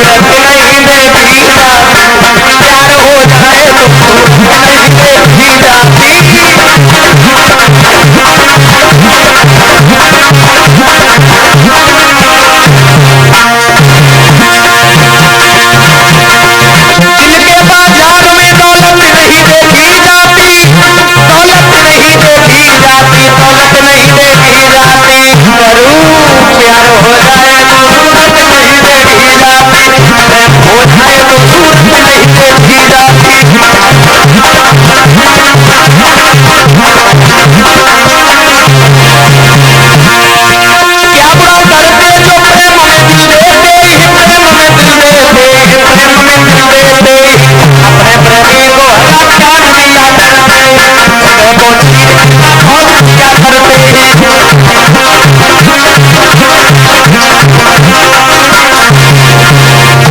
नहीं देखी जाती, प्यार हो जाए तो सूरत नहीं देखी जाती। इनके बाजार में दौलत नहीं देखी जाती, दौलत नहीं देखी जाती, दौलत नहीं देखी जाती। करूं प्यार हो जाए तो सूरत नहीं देखी जाती, प्रेम हो जाए तो सूरत नहीं देखी जाती। क्या बुरा करते जो प्रेम में दिल देते, प्रेम में दिल देते, प्रेम में दिल देते, अपने प्रेमी को हरा काट दिया करते, प्रेम को चीर खोद दिया करते।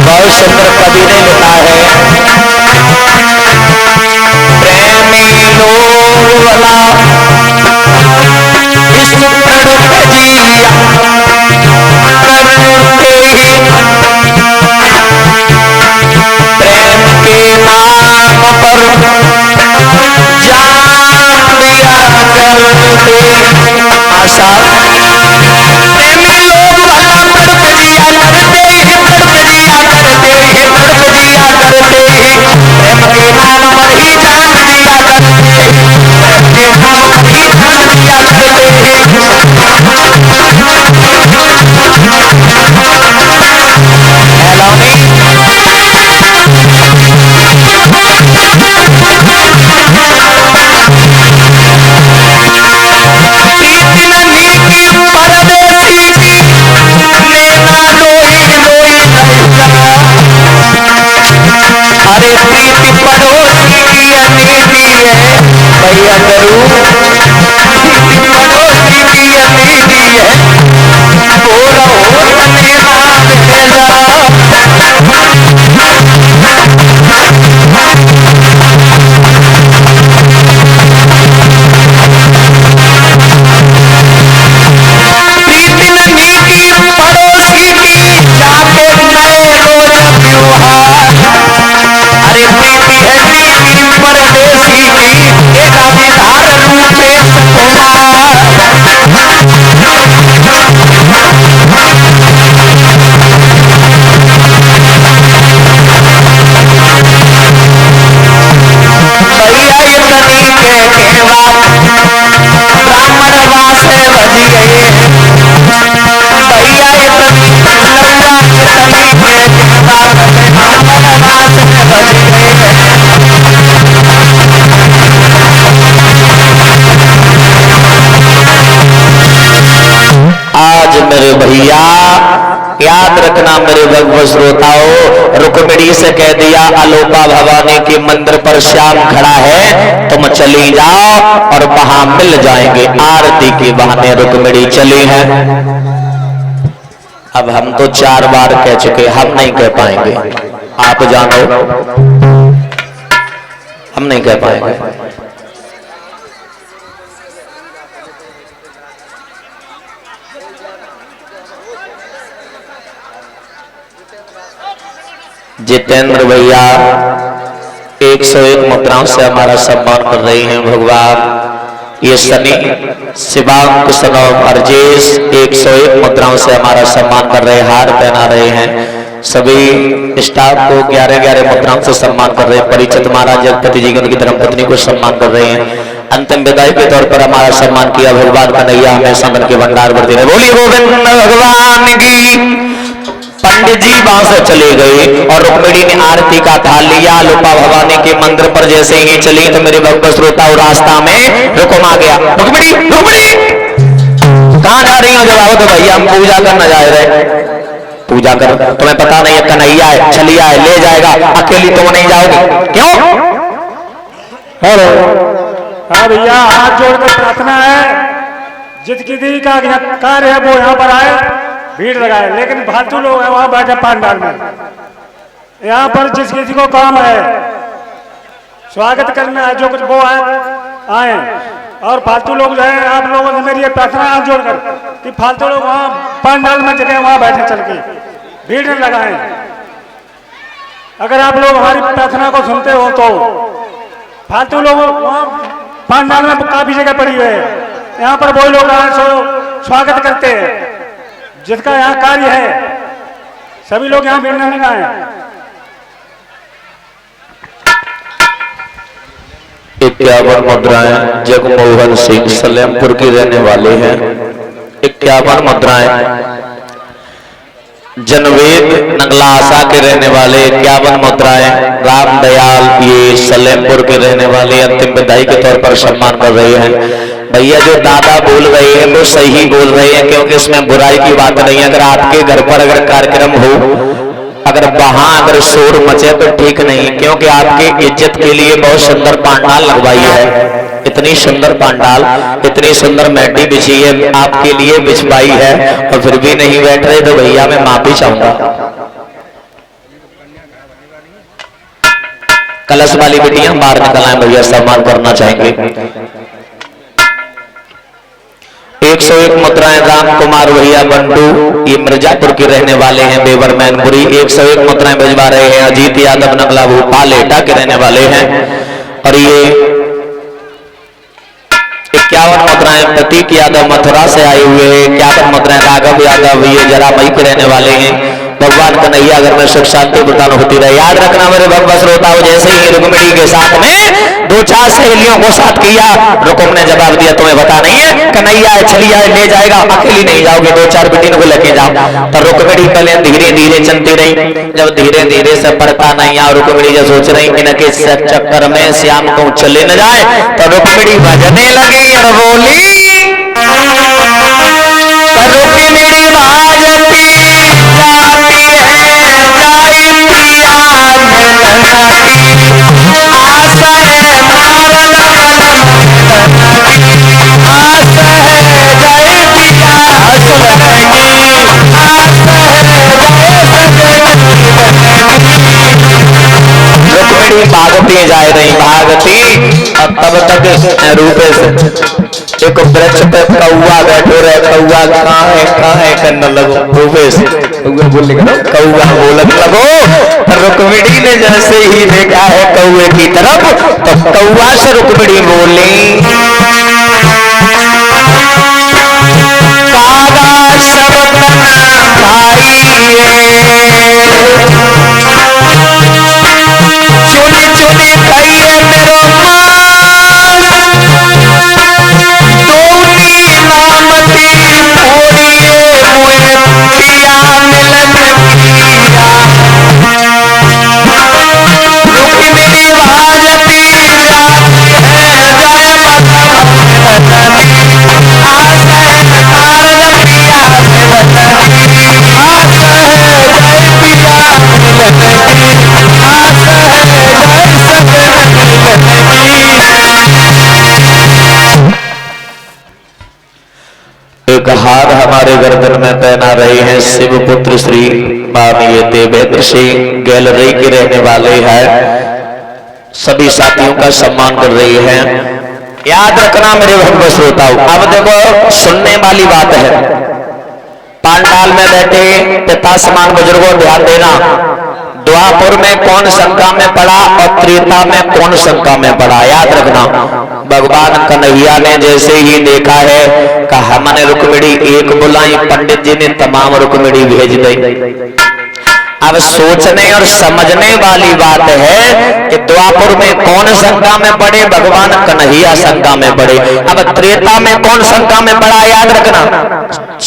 बहुत सुंदर कवि ने लिखा है, प्रेमी लोला इश्क तड़प जिया करते ही, प्रेम के नाम पर जान दिया करते। आशा प्रेमी लोग भला तड़प जिया करते ही, तड़प जिया करते ही, तड़प जिया करते ही, प्रेम के नाम पर ही जान दिया करते, प्रेम के नाम पर ही जान दिया करते। अरे प्रीति पड़ोसी की अनीति है भैया, करूं प्रीति पड़ोसी की अनीति है, बोलो तने नाम भेजा। प्रीति नहीं की पड़ोसी की जाके नए रोज व्यवहार, अरे प्रीति है नीति परदेसी की, एका विधार रूपे कुमार। भैया ये तनी के केवा ब्राह्मण वास बज गए, भैया ये तनी लौड़ा ये तनी के केवा ब्राह्मण वास बज गए। आज मेरे भैया याद रखना मेरे भगवत श्रोताओ, रुक्मिणी से कह दिया आलोपा भवानी के मंदिर पर श्याम खड़ा है, तुम चली जाओ और वहां मिल जाएंगे। आरती के बहाने रुक्मिणी चली है। अब हम तो 4 बार कह चुके, हम नहीं कह पाएंगे, आप जानो हम नहीं कह पाएंगे। जितेंद्र भैया 101 मुद्राओं से हमारा सम्मान कर रहे हैं भगवान। ये सनी शिवांक सनोम अर्जेश 101 मुद्राओं से हमारा सम्मान कर रहे हैं, हार पहना रहे हैं। सभी स्टाफ को 11-11 मुद्राओं से सम्मान कर रहे हैं। परिचित महाराज जगपति जी की उनकी धर्मपत्नी को सम्मान कर रहे हैं। अंतिम विदाई के तौर पर हमारा सम्मान किया भगवान कन्हैया हमेशा मन के भंडार भरते रहे। बोली गोविंद भगवान की। पंडित जी वहां से चले गए और रुक्मिणी ने आरती का थाल लिया। आलोपा भवानी के मंदिर पर जैसे ही चली तो मेरे भक्त श्रोता और रास्ता में रुकम आ गया। रुक्मिणी रुक्मिणी कहां जा रही हो? जब आओ तो भैया हम पूजा करना जा रहे। पूजा कर, तुम्हें पता नहीं है कन्हैया है, चलिया है, ले जाएगा, अकेली तुम नहीं जाओगी। क्यों? हेलो हाँ भैया, हाथ जोड़कर प्रार्थना है, जिसकी दी का कार्य है वो यहाँ पर आए, भीड़ लगाए। लेकिन फालतू लोग हैं वहां बैठे पंडाल में। यहाँ पर जिस किसी को काम है स्वागत करना है, जो कुछ वो आए। और फालतू लोग जो है, आप लोगों से मेरी ये प्रार्थना हाथ जोड़कर कि फालतू लोग वहाँ पंडाल में जगह वहां बैठे चल के भीड़ न लगाए। अगर आप लोग हमारी प्रार्थना को सुनते हो तो फालतू लोग वहाँ पांडाल में काफी जगह पड़ी हुई है, यहाँ पर वही लोग आए सो स्वागत करते हैं। जिसका यहाँ कार्य है सभी लोग यहाँ भिड़ने लगा है। 51 मुद्राएं जगमोहन सिंह सलेमपुर के रहने वाले हैं। 51 मुद्राएं जनवेद नगला आशा के रहने वाले। 51 मुद्राएं राम दयाल ये सलेमपुर के रहने वाले अंतिम विदाई के तौर पर सम्मान कर रहे हैं। भैया जो दादा बोल रहे हैं वो सही बोल रहे हैं, क्योंकि इसमें बुराई की बात नहीं है। अगर आपके घर पर अगर कार्यक्रम हो, अगर वहां अगर शोर मचे तो ठीक नहीं, क्योंकि आपके इज्जत के लिए बहुत सुंदर पांडाल लगवाई है। इतनी सुंदर पांडाल, इतनी सुंदर मैटी बिछी है, आपके लिए बिछवाई है, और फिर भी नहीं बैठ रहे तो भैया मैं माफी चाहूंगा। कलश वाली बेटियां बाहर निकल आए, भैया सम्मान करना चाहेंगे। 101 मुद्राएं राम कुमार भैया बंडू ये मिर्जापुर के रहने वाले हैं, बेवर मैनपुरी। 101 मुद्राएं भिजवा रहे हैं अजीत यादव नगला भोपाल एटा के रहने वाले हैं। और ये 51 मुद्राएं प्रतीक यादव मथुरा से आए हुए हैं। 51 मुद्राएं राघव यादव ये जरा मई के रहने वाले हैं। भगवान कन्हैया अगर में सुख शांति प्रदान होती रहे। याद रखना मेरे भक्त श्रोताओं, जैसे ही रुक्मिणी के साथ में 2-4 सहेलियों को साथ किया, रुकुम ने जवाब दिया तुम्हें पता नहीं है, कन्हैया छलिया ले जाएगा, अकेली नहीं जाओगे, 2-4 बेटी को लेके जाओ। तो रुक्मिणी पहले धीरे धीरे चलती रही, जब धीरे धीरे से पड़ता नहीं आ, रुक्मिणी जो सोच रही इनके चक्कर में श्याम को चले न जाए, तो रुक्मिणी बजने लगी और बोली रुक्मिणी भाजती भागती जा रही भागती, और तब तक रूपे से एक वृक्ष पे कौआ बैठो रहे। कौआ कहाँ है करने लगो, रूपे से कौआ बोलने लगो। रुक्मिणी ने जैसे ही देखा है कौए की तरफ, तो कौआ से रुक्मिणी बोली कागा सब भाई चुनी चुनी खाइए मेरो दोनी नामती थोड़िए मुए पिया मिलन किया रुक्मिणी भाजती जाती है जय माता आस है कारज पिया मिलन आस है जय पिया मिलन आस है एक हार हमारे गर्दन में पहना रहे हैं शिवपुत्र श्री माननीय देवेंद्र सिंह गैलरी के रहने वाले हैं। सभी साथियों का सम्मान कर रही हैं। याद रखना मेरे भक्त श्रोताओं, अब देखो सुनने वाली बात है, पांडाल में बैठे पिता समान बुजुर्गों ध्यान देना, द्वापर में कौन शंका में पड़ा और त्रेता में कौन शंका में पड़ा। याद रखना, भगवान कन्हैया ने जैसे ही देखा है कहा हमने रुक्मिणी एक बुलाई, पंडित जी ने तमाम रुक्मिणी भेज दी। अब सोचने और समझने वाली बात है कि द्वापर में कौन शंका में पड़े, भगवान कन्हैया शंका में पड़े। अब त्रेता में कौन शंका में पड़ा, याद रखना,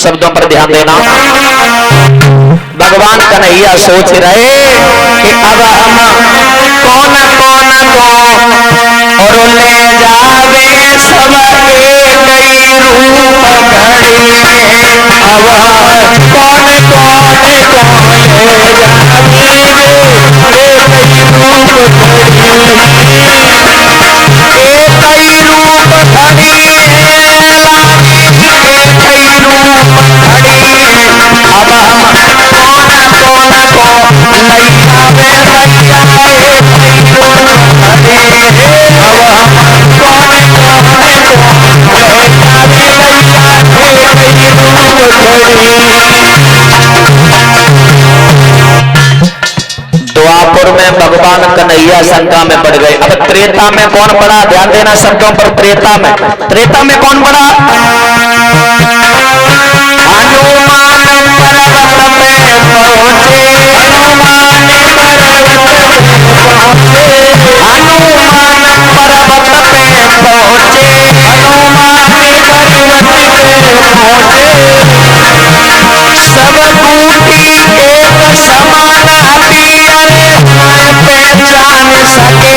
शब्दों पर ध्यान देना। भगवान कन्हैया सोच रहे कि अब हम कौन कौन को और ले जावे सब कई रूप घड़ी, अब कौन कौन को ले जावे कई रूप घड़ी, कई रूप घड़ी कई रूप घड़ी, अब हम कौन कौन को लई जावे भैया कई रूप घड़ी, अब हम कौन कौन को ले जावे भैया कई रूप घड़ी। में भगवान कन्हैया शंका में पड़ गए। अब त्रेता में कौन पड़ा, ध्यान देना शब्दों पर। त्रेता में कौन पड़ा? हनुमान पर्वत में पहुंचे, हनुमान पर्वत में पहुंचे, हनुमान पर्वत पे पहुंचे, हनुमान पर्वत पे पहुंचे। सब बूटी एक समान पियरे पहचान सके।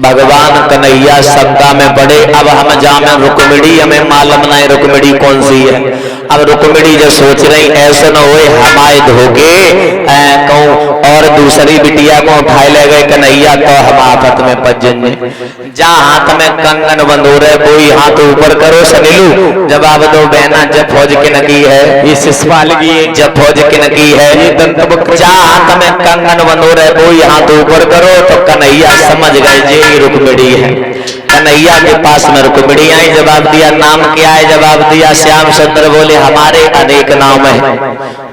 भगवान कन्हैया शंका में पड़े। अब हम जामे रुक्मिणी, हमें मालूम नहीं रुक्मिणी कौन सी है। अब रुक्मिणी जो सोच रही ऐसे न होए हमारे धोखे कहूं और दूसरी बिटिया को उठाए ले गए कन्हैया तो हम आफत में पज जाएंगे। जहाँ हाथ में कंगन बंदूरे कोई हाथ ऊपर करो सनीलू। जवाब दो बहना जब फौज की नकी है, ये शिषपाल की जब फौज की नकी है। जहाँ हाथ में कंगन बंदूरे कोई हाथ ऊपर करो तो कन्हैया समझ गए ये रुक्मिणी है। कन्हैया के पास में रुक्मिणी आई, जवाब दिया नाम क्या है? जवाब दिया श्याम सुंदर। बोले हमारे अनेक नाम है।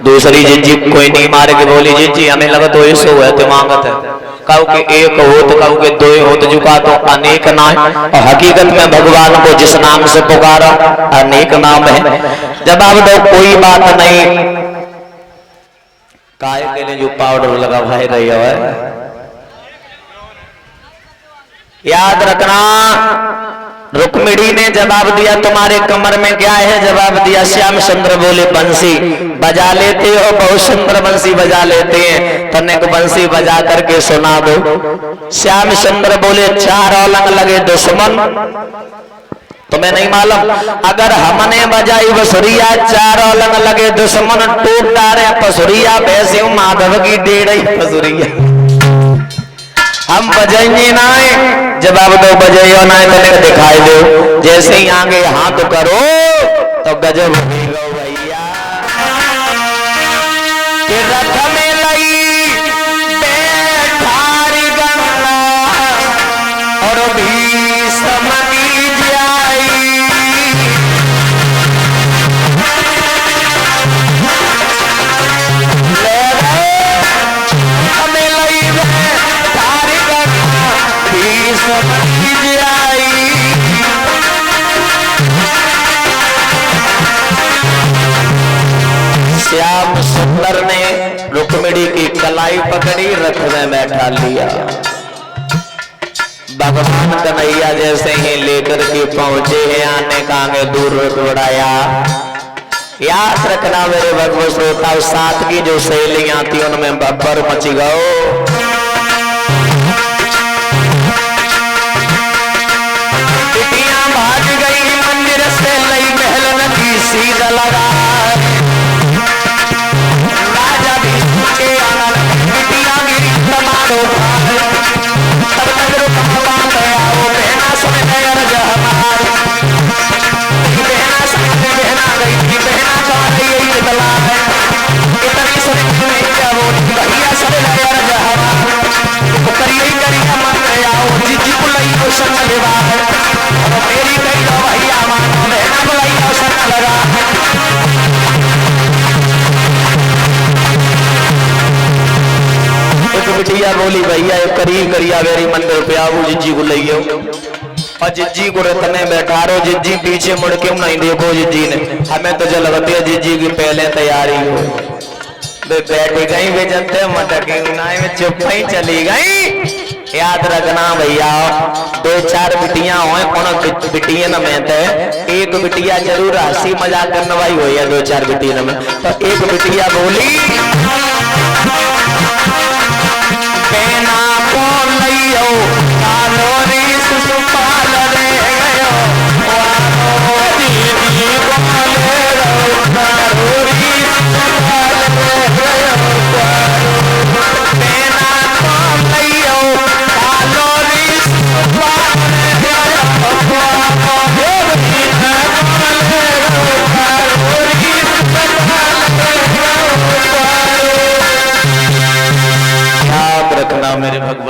दूसरी जिज्जी कोई नहीं मारे के बोली जिज्जी हमें लगा तो ऐसो है दिमागत है, कहू के एक हो तो कहू के दो हो तो झुका तो अनेक नाम। और हकीकत में भगवान को जिस नाम से पुकारा अनेक नाम है। जवाब दो कोई बात नहीं। काय के लिए जो पाउडर लगा भाई रही है याद रखना। रुक्मिणी ने जवाब दिया तुम्हारे कमर में क्या है? जवाब दिया श्याम सुंदर। बोले बंसी बजा लेते हो, बहुत सुंदर बंसी बजा लेते हैं, तनिक बंसी बजा करके सुना दो। श्याम सुंदर बोले चार औलंग लगे दुश्मन तुम्हें नहीं मालूम? अगर हमने बजाई बसुरिया चार औलंग लगे दुश्मन टूट डारे पसुरिया वैसे माधव की डेढ़ पसुरिया हम बजाएंगे ना। जवाब दो बजाइयो ना तनिक दिखाई दो। जैसे ही आगे हाथ करो तो गजब होगा भैया। रथ में लई बैठारी गंगा और भीष्म की जाई। हमें लई बैठारी गंगा भीष्म की जाई। श्याम सुंदर ने रुक्मिणी की कलाई पकड़ी, रथ में बैठा लिया। भगवान कन्हैया जैसे ही लेकर के पहुंचे हैं आने का आगे दूर बढ़ाया। याद रखना मेरे भगवत श्रोता, साथ की जो सहेलियां थी उनमें बब्बर मची गओ। बिटियां भाग गई मंदिर से लई महल नदी सीधा लगा। बिटिया बोली भैया करिया मेरी मंदिर पे आओ जिज्जी को ले गयो। और जिज्जी को रथ में बैठा रो। जिज्जी पीछे मुड़ के नहीं देखो जिज्जी ने हमें तो जो लगती है जिज्जी की पहले तैयारी हो। बैठी गई वे जनते मटकी में चुप ही चली गई। याद रखना भैया दो चार बिटियां हो कौन बिटियन में थे एक बिटिया जरूर हंसी मजाक करने वाली हो या दो चार बिटियन में। तो एक बिटिया बोली कहना कौन लियो कालो रे सुपाल रे गयो वानो दीदी बोले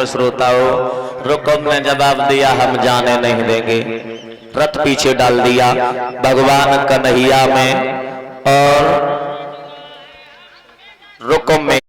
श्रोताओं, रुकम ने जवाब दिया हम जाने नहीं देंगे, रथ पीछे डाल दिया भगवान कन्हैया में और रुकम में